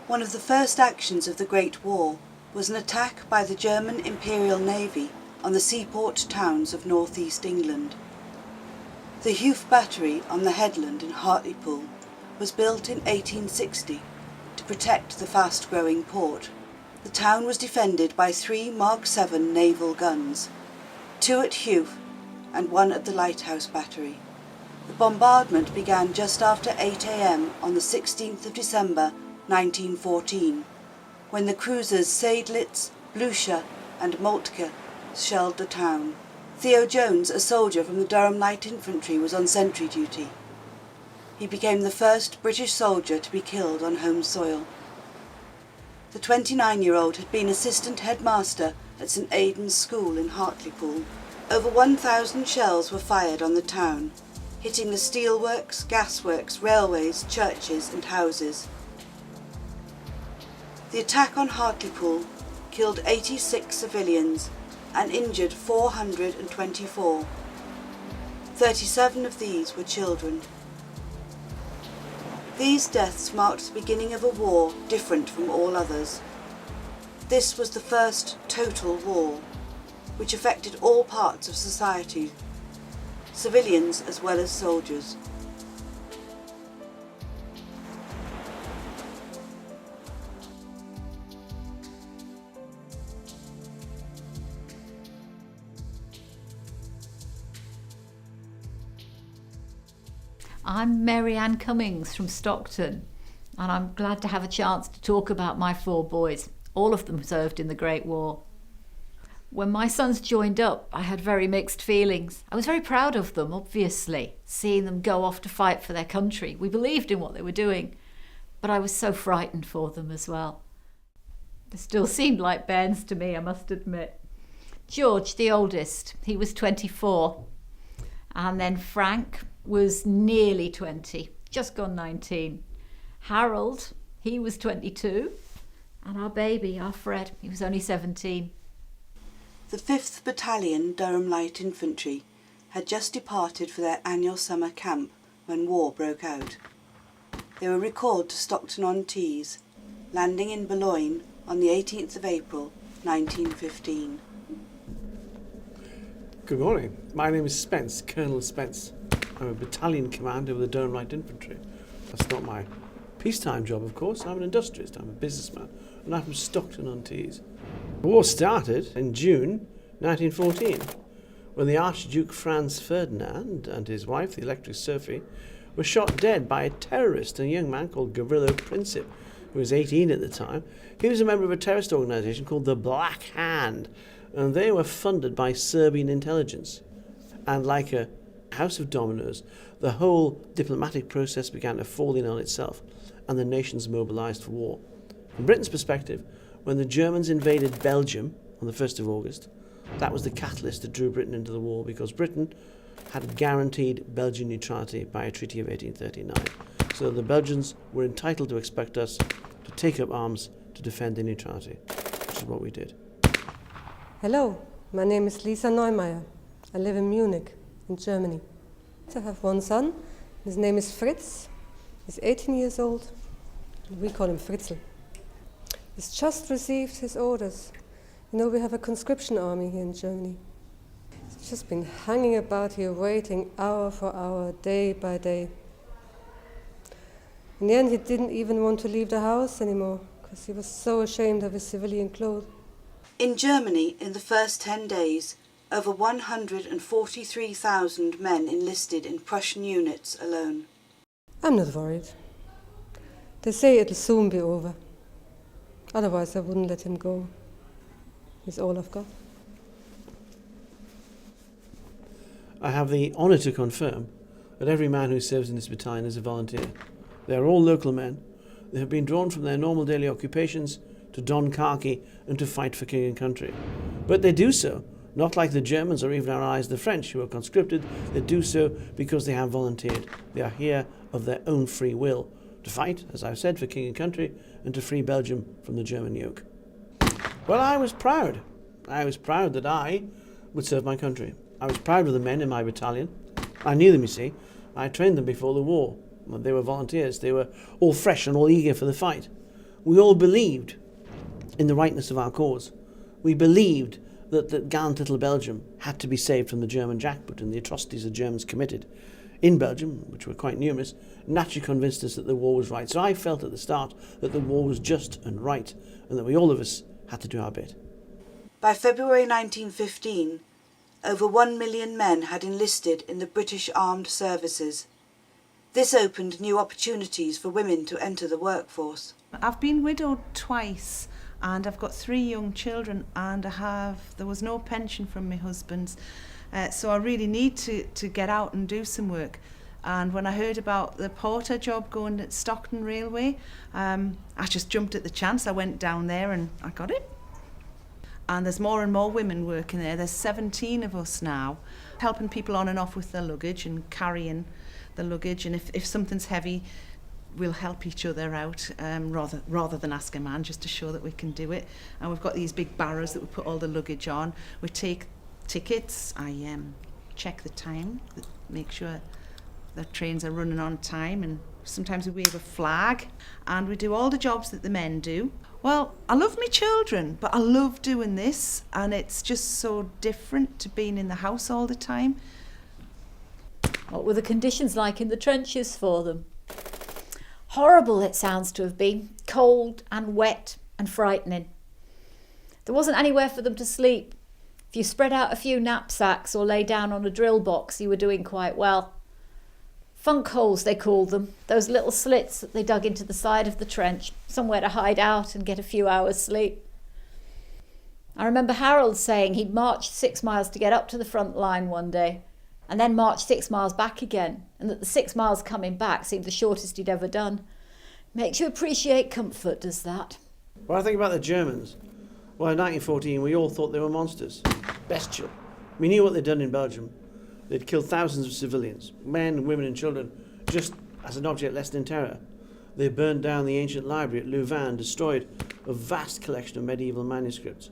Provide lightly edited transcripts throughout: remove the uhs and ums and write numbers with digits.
One of the first actions of the Great War was an attack by the German Imperial Navy on the seaport towns of northeast England. The Hoof Battery on the headland in Hartlepool was built in 1860 to protect the fast-growing port. The town was defended by 3 Mark VII naval guns, 2 at Hoof and 1 at the Lighthouse Battery. The bombardment began just after 8 a.m. on the 16th of December 1914, when the cruisers Seydlitz, Blucher and Moltke shelled the town. Theo Jones, a soldier from the Durham Light Infantry, was on sentry duty. He became the first British soldier to be killed on home soil. The 29-year-old had been assistant headmaster at St Aidan's School in Hartlepool. Over 1,000 shells were fired on the town, hitting the steelworks, gasworks, railways, churches and houses. The attack on Hartlepool killed 86 civilians and injured 424. 37 of these were children. These deaths marked the beginning of a war different from all others. This was the first total war, which affected all parts of society, civilians as well as soldiers. I'm Mary Ann Cummings from Stockton, and I'm glad to have a chance to talk about my 4 boys. All of them served in the Great War. When my sons joined up, I had very mixed feelings. I was very proud of them, obviously, seeing them go off to fight for their country. We believed in what they were doing, but I was so frightened for them as well. They still seemed like bairns to me, I must admit. George, the oldest, he was 24, and then Frank was nearly 20, just gone 19. Harold, he was 22, and our baby, our Fred, he was only 17. The 5th Battalion Durham Light Infantry had just departed for their annual summer camp when war broke out. They were recalled to Stockton-on-Tees, landing in Boulogne on the 18th of April 1915. Good morning. My name is Spence, Colonel Spence. I'm a battalion commander of the Durham Light Infantry. That's not my peacetime job, of course. I'm an industrialist, I'm a businessman, and I'm from Stockton-on-Tees. The war started in June 1914, when the Archduke Franz Ferdinand and his wife, the Electric Sophie, were shot dead by a terrorist, a young man called Gavrilo Princip, who was 18 at the time. He was a member of a terrorist organisation called the Black Hand, and they were funded by Serbian intelligence. And like a house of dominoes, the whole diplomatic process began to fall in on itself, and the nations mobilised for war. From Britain's perspective, when the Germans invaded Belgium on the 1st of August, that was the catalyst that drew Britain into the war, because Britain had guaranteed Belgian neutrality by a treaty of 1839. So the Belgians were entitled to expect us to take up arms to defend their neutrality, which is what we did. Hello, my name is Lisa Neumeier. I live in Munich, in Germany. I have one son. His name is Fritz. He's 18 years old. We call him Fritzl. He's just received his orders. You know, we have a conscription army here in Germany. He's just been hanging about here, waiting hour for hour, day by day. In the end, he didn't even want to leave the house anymore, because he was so ashamed of his civilian clothes. In Germany, in the first 10 days, over 143,000 men enlisted in Prussian units alone. I'm not worried. They say it'll soon be over. Otherwise, I wouldn't let him go. He's all I've got. I have the honour to confirm that every man who serves in this battalion is a volunteer. They are all local men. They have been drawn from their normal daily occupations to don khaki and to fight for king and country. But they do so not like the Germans or even our allies the French, who are conscripted. They do so because they have volunteered. They are here of their own free will to fight, as I've said, for king and country and to free Belgium from the German yoke. Well, I was proud. I was proud that I would serve my country. I was proud of the men in my battalion. I knew them, you see. I trained them before the war. They were volunteers. They were all fresh and all eager for the fight. We all believed in the rightness of our cause. We believed that gallant little Belgium had to be saved from the German jackboot and the atrocities the Germans committed in Belgium, which were quite numerous, naturally convinced us that the war was right. So I felt at the start that the war was just and right, and that we all of us had to do our bit. By February 1915, over 1 million men had enlisted in the British armed services. This opened new opportunities for women to enter the workforce. I've been widowed twice, and I've got 3 young children, and there was no pension from my husband's, so I really need to get out and do some work. And when I heard about the porter job going at Stockton Railway, I just jumped at the chance. I went down there and I got it. And there's more and more women working there. There's 17 of us now, helping people on and off with their luggage and carrying the luggage. And if something's heavy, we'll help each other out rather than ask a man, just to show that we can do it. And we've got these big barrows that we put all the luggage on. We take tickets. I check the time, make sure the trains are running on time, and sometimes we wave a flag, and we do all the jobs that the men do. Well, I love my children, but I love doing this, and it's just so different to being in the house all the time. What were the conditions like in the trenches for them? Horrible it sounds to have been, cold and wet and frightening. There wasn't anywhere for them to sleep. If you spread out a few knapsacks or lay down on a drill box, you were doing quite well. Funk holes, they called them, those little slits that they dug into the side of the trench, somewhere to hide out and get a few hours' sleep. I remember Harold saying he'd marched 6 miles to get up to the front line one day, and then marched 6 miles back again, and that the 6 miles coming back seemed the shortest he'd ever done. Makes you appreciate comfort, does that? When I think about the Germans, well, in 1914 we all thought they were monsters, bestial. We knew what they'd done in Belgium. They'd killed thousands of civilians, men, women and children, just as an object lesson in terror. They burned down the ancient library at Louvain, destroyed a vast collection of medieval manuscripts.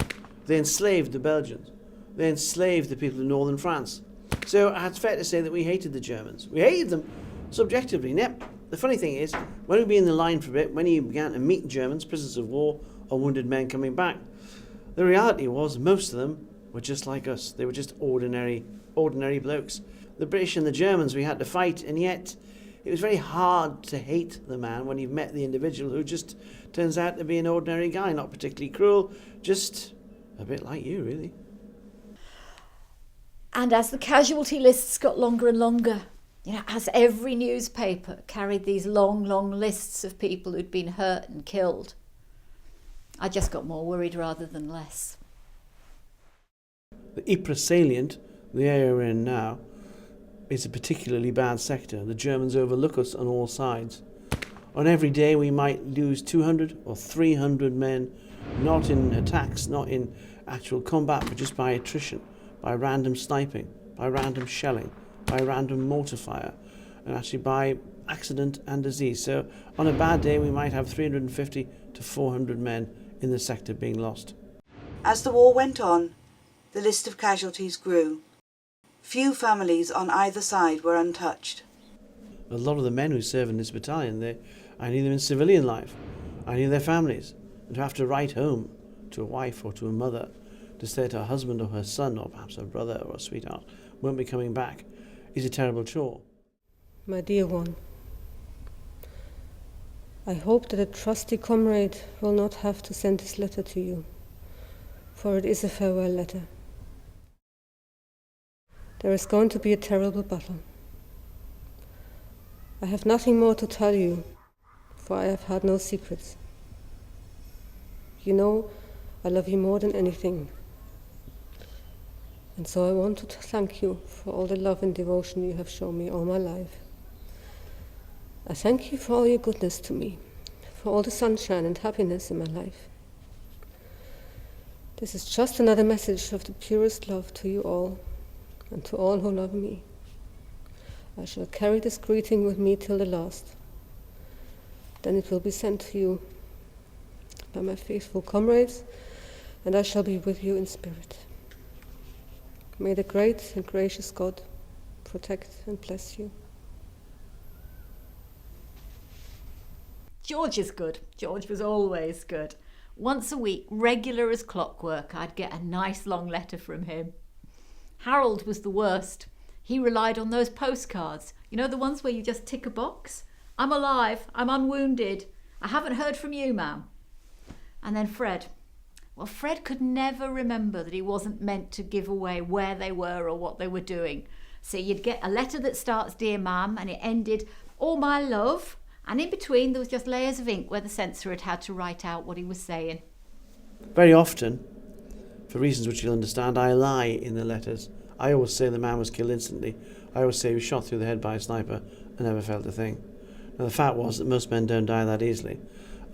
They enslaved the Belgians. They enslaved the people of northern France. So it's fair to say that we hated the Germans. We hated them subjectively. Yep. The funny thing is, when we'd been in the line for a bit, when you began to meet Germans, prisoners of war, or wounded men coming back, the reality was most of them were just like us. They were just ordinary blokes. The British and the Germans we had to fight, and yet it was very hard to hate the man when you've met the individual who just turns out to be an ordinary guy, not particularly cruel, just a bit like you, really. And as the casualty lists got longer and longer, as every newspaper carried these long, long lists of people who'd been hurt and killed, I just got more worried rather than less. The Ypres salient, the area we're in now, is a particularly bad sector. The Germans overlook us on all sides. On every day we might lose 200 or 300 men, not in attacks, not in actual combat, but just by attrition, by random sniping, by random shelling, by random mortar fire, and actually by accident and disease. So on a bad day we might have 350 to 400 men in the sector being lost. As the war went on, the list of casualties grew. Few families on either side were untouched. A lot of the men who serve in this battalion, I knew them in civilian life. I knew their families. And to have to write home to a wife or to a mother to say to her husband or her son or perhaps her brother or a sweetheart won't be coming back is a terrible chore. My dear one, I hope that a trusty comrade will not have to send this letter to you, for it is a farewell letter. There is going to be a terrible battle. I have nothing more to tell you, for I have had no secrets. You know, I love you more than anything. And so I want to thank you for all the love and devotion you have shown me all my life. I thank you for all your goodness to me, for all the sunshine and happiness in my life. This is just another message of the purest love to you all, and to all who love me. I shall carry this greeting with me till the last. Then it will be sent to you by my faithful comrades, and I shall be with you in spirit. May the great and gracious God protect and bless you. George is good. George was always good. Once a week, regular as clockwork, I'd get a nice long letter from him. Harold was the worst. He relied on those postcards. You know, the ones where you just tick a box? I'm alive. I'm unwounded. I haven't heard from you, ma'am. And then Fred. Well, Fred could never remember that he wasn't meant to give away where they were or what they were doing. So you'd get a letter that starts, Dear Ma'am, and it ended, All my love. And in between, there was just layers of ink where the censor had had to write out what he was saying. Very often, for reasons which you'll understand, I lie in the letters. I always say the man was killed instantly. I always say he was shot through the head by a sniper and never felt a thing. Now, the fact was that most men don't die that easily.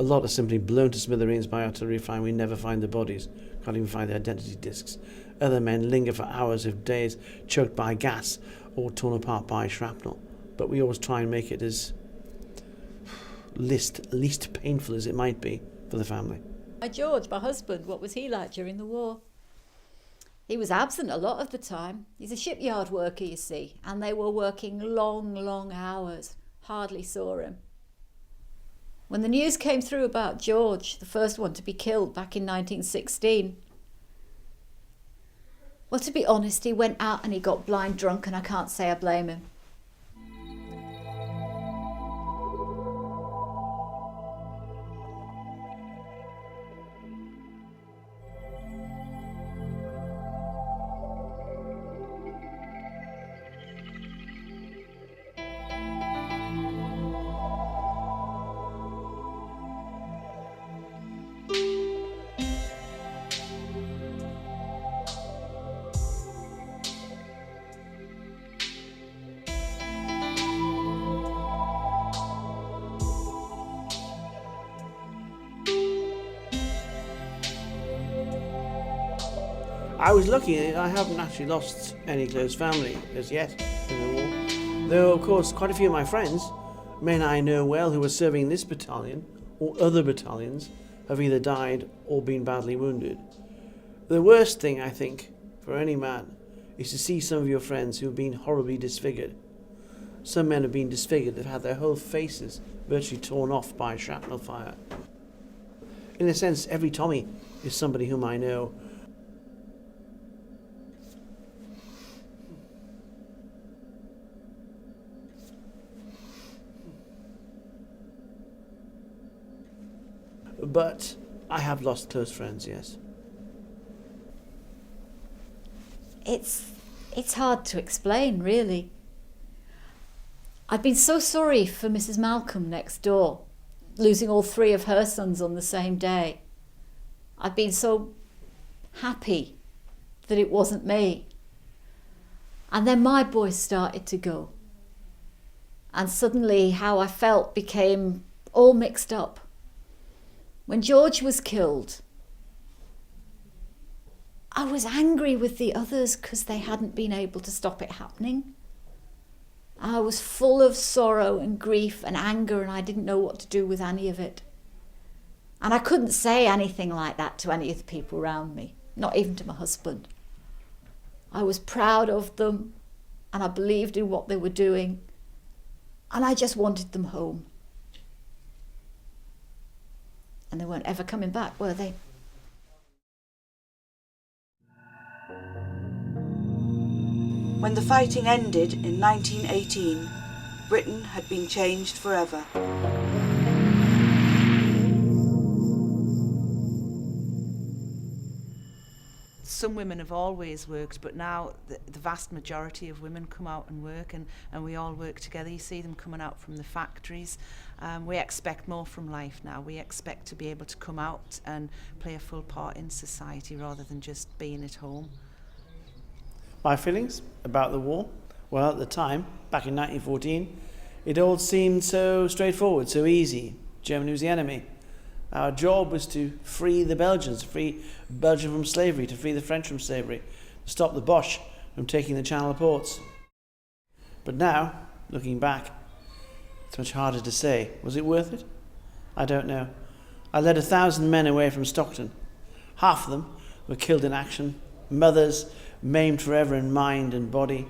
A lot are simply blown to smithereens by artillery fire and we never find the bodies, can't even find the identity discs. Other men linger for hours if days, choked by gas or torn apart by shrapnel. But we always try and make it as least painful as it might be for the family. George, my husband, what was he like during the war? He was absent a lot of the time. He's a shipyard worker, you see, and they were working long, long hours. Hardly saw him. When the news came through about George, the first one to be killed back in 1916, well, to be honest, he went out and he got blind drunk, and I can't say I blame him. I was lucky, I haven't actually lost any close family as yet in the war. Though, of course, quite a few of my friends, men I know well who were serving in this battalion or other battalions, have either died or been badly wounded. The worst thing, I think, for any man is to see some of your friends who have been horribly disfigured. Some men have been disfigured, they've had their whole faces virtually torn off by shrapnel fire. In a sense, every Tommy is somebody whom I know. But I have lost close friends, yes. It's hard to explain, really. I've been so sorry for Mrs. Malcolm next door, losing all three of her sons on the same day. I've been so happy that it wasn't me. And then my boys started to go. And suddenly how I felt became all mixed up. When George was killed, I was angry with the others because they hadn't been able to stop it happening. I was full of sorrow and grief and anger, and I didn't know what to do with any of it. And I couldn't say anything like that to any of the people around me, not even to my husband. I was proud of them, and I believed in what they were doing, and I just wanted them home. And they weren't ever coming back, were they? When the fighting ended in 1918, Britain had been changed forever. Some women have always worked, but now the vast majority of women come out and work, and we all work together. You see them coming out from the factories. We expect more from life now. We expect to be able to come out and play a full part in society rather than just being at home. My feelings about the war? Well, at the time, back in 1914, it all seemed so straightforward, so easy. Germany was the enemy. Our job was to free the Belgians, to free Belgium from slavery, to free the French from slavery, to stop the Boche from taking the Channel ports. But now, looking back, it's much harder to say. Was it worth it? I don't know. I led 1,000 men away from Stockton. Half of them were killed in action, mothers maimed forever in mind and body.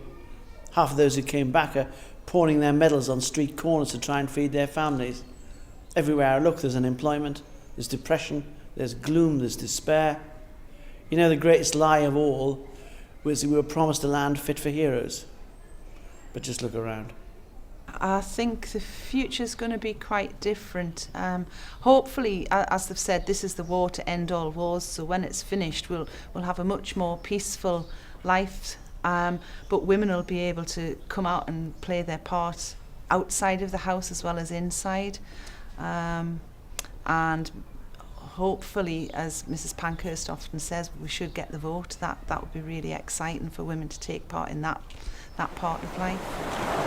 Half of those who came back are pawning their medals on street corners to try and feed their families. Everywhere I look, there's unemployment, there's depression, there's gloom, there's despair. You know, the greatest lie of all was that we were promised a land fit for heroes. But just look around. I think the future's going to be quite different. Hopefully, as they've said, this is the war to end all wars, so when it's finished we'll have a much more peaceful life, but women will be able to come out and play their part outside of the house as well as inside, and hopefully, as Mrs. Pankhurst often says, we should get the vote. That would be really exciting for women to take part in that part of life.